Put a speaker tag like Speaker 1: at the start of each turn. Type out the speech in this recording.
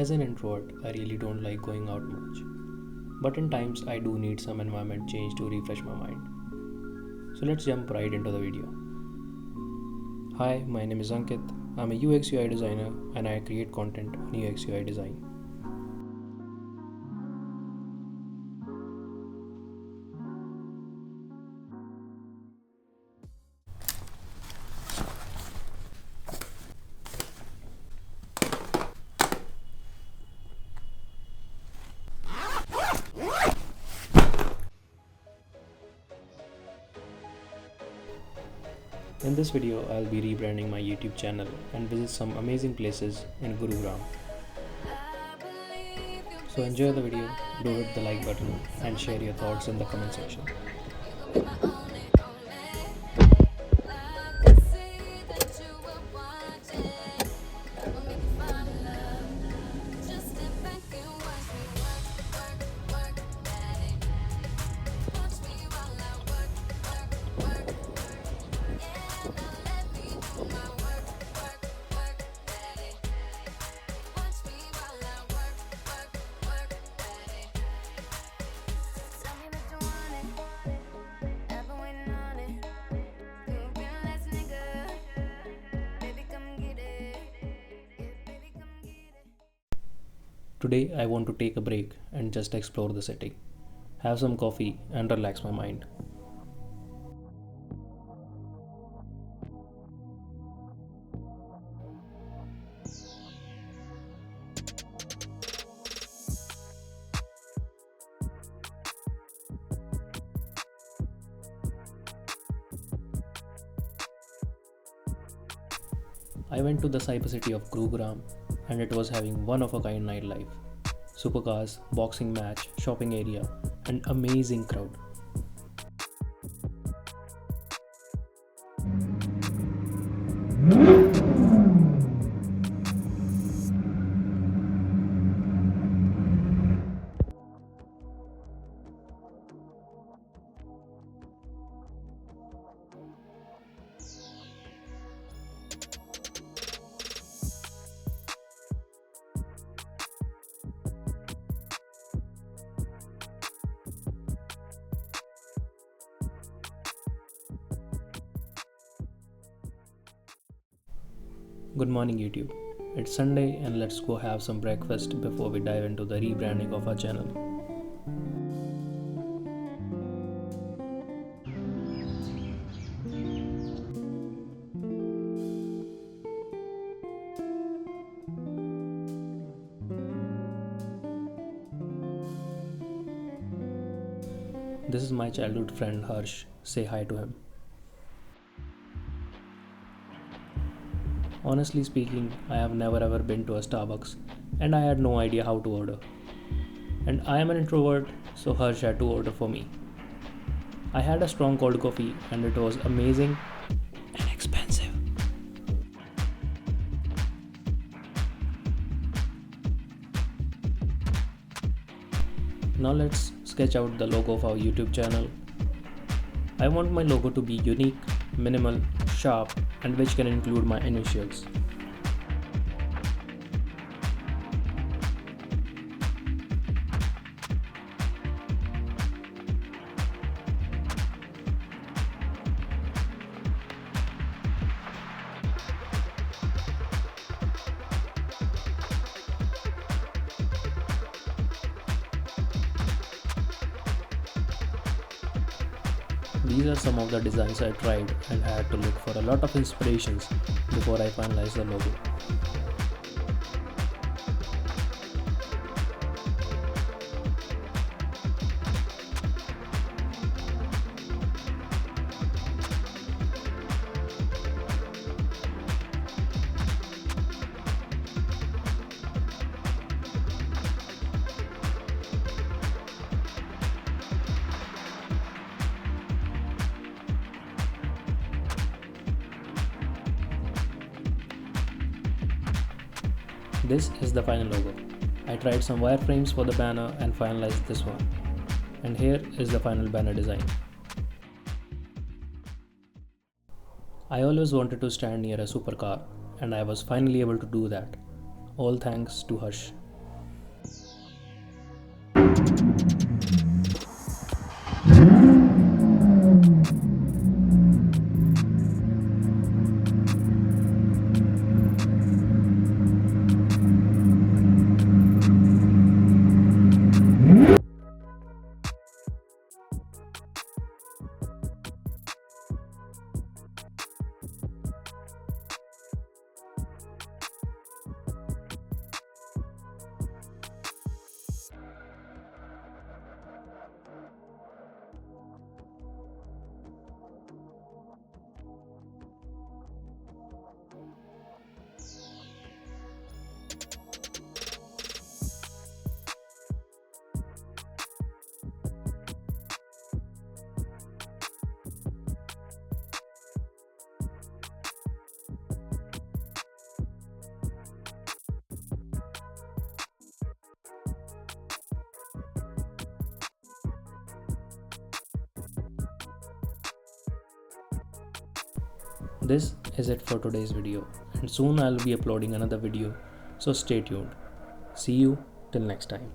Speaker 1: As an introvert, I really don't like going out much. But in times, I do need some environment change to refresh my mind. So let's jump right into the video. Hi, my name is Ankit. I'm a UX UI designer and I create content on UX UI design. In this video, I'll be rebranding my YouTube channel and visit some amazing places in Gurugram. So enjoy the video, do hit the like button and share your thoughts in the comment section. Today I want to take a break and just explore the city, have some coffee and relax my mind. I went to the cyber city of Gurugram and it was having one of a kind nightlife. Supercars, boxing match, shopping area, and amazing crowd. Good morning YouTube. It's Sunday and let's go have some breakfast before we dive into the rebranding of our channel. This is my childhood friend Harsh. Say hi to him. Honestly speaking, I have never ever been to a Starbucks and I had no idea how to order. And I am an introvert, so Harsh had to order for me. I had a strong cold coffee and it was amazing and expensive. Now let's sketch out the logo of our YouTube channel. I want my logo to be unique, minimal, sharp, and which can include my initials. These are some of the designs I tried and I had to look for a lot of inspirations before I finalized the logo. This is the final logo. I tried some wireframes for the banner and finalized this one. And here is the final banner design. I always wanted to stand near a supercar and I was finally able to do that. All thanks to Harsh. This is it for today's video, and soon I'll be uploading another video, so stay tuned. See you till next time.